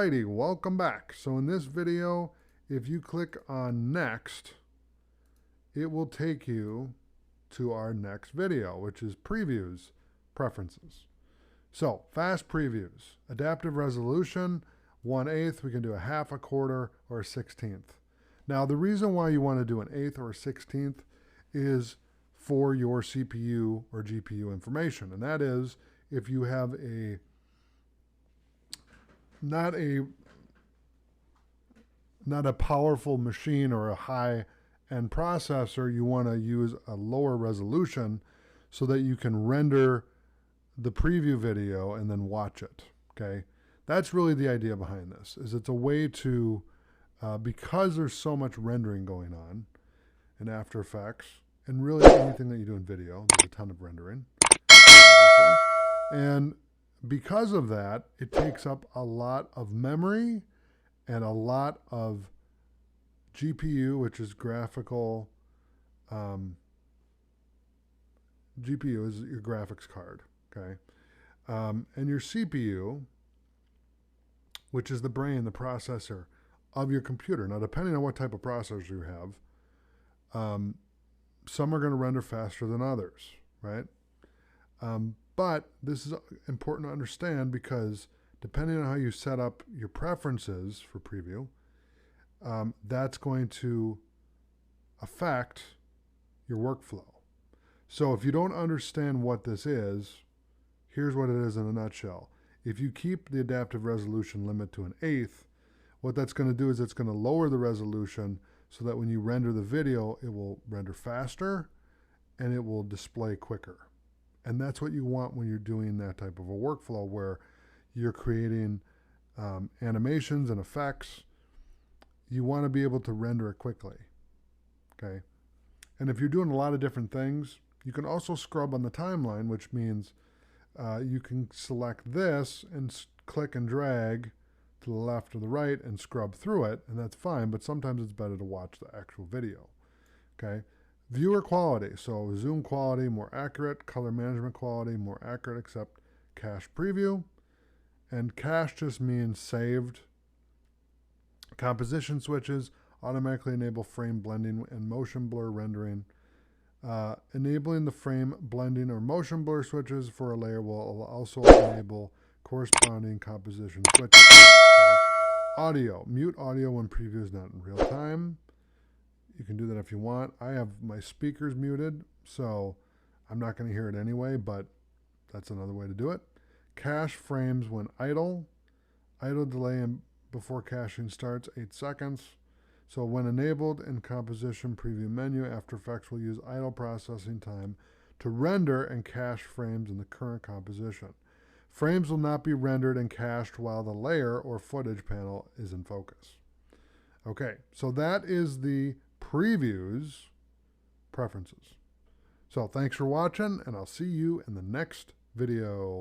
Alrighty, welcome back. So in this video, if you click on next, it will take you to our next video, which is previews, preferences. So fast previews, adaptive resolution, 1/8, we can do a half, a quarter, or a 16th. Now the reason why you want to do an 1/8 or a 16th is for your CPU or GPU information. And that is if you have not a powerful machine or a high-end processor, you want to use a lower resolution so that you can render the preview video and then watch it, okay? That's really the idea behind this, is it's a way to, because there's so much rendering going on in After Effects, and really anything that you do in video, there's a ton of rendering, obviously. And because of that, it takes up a lot of memory and a lot of GPU, which is graphical, GPU is your graphics card, okay? And your CPU, which is the brain, the processor of your computer. Now, depending on what type of processor you have, some are going to render faster than others, right? But this is important to understand because depending on how you set up your preferences for preview, that's going to affect your workflow. So if you don't understand what this is, here's what it is in a nutshell. If you keep the adaptive resolution limit to an 1/8, what that's going to do is it's going to lower the resolution so that when you render the video, it will render faster and it will display quicker. And that's what you want when you're doing that type of a workflow where you're creating animations and effects. You want to be able to render it quickly, okay? And if you're doing a lot of different things, you can also scrub on the timeline, which means you can select this and click and drag to the left or the right and scrub through it, and that's fine, but sometimes it's better to watch the actual video, okay? Viewer quality, so zoom quality, more accurate, color management quality, more accurate, except cache preview. And cache just means saved. Composition switches automatically enable frame blending and motion blur rendering. Enabling the frame blending or motion blur switches for a layer will also enable corresponding composition switches. Okay. Audio, mute audio when preview is not in real time. You can do that if you want. I have my speakers muted, so I'm not going to hear it anyway, but that's another way to do it. Cache frames when idle. Idle delay before caching starts, 8 seconds. So when enabled in composition preview menu, After Effects will use idle processing time to render and cache frames in the current composition. Frames will not be rendered and cached while the layer or footage panel is in focus. Okay, so that is the previews preferences. So thanks for watching, and I'll see you in the next video.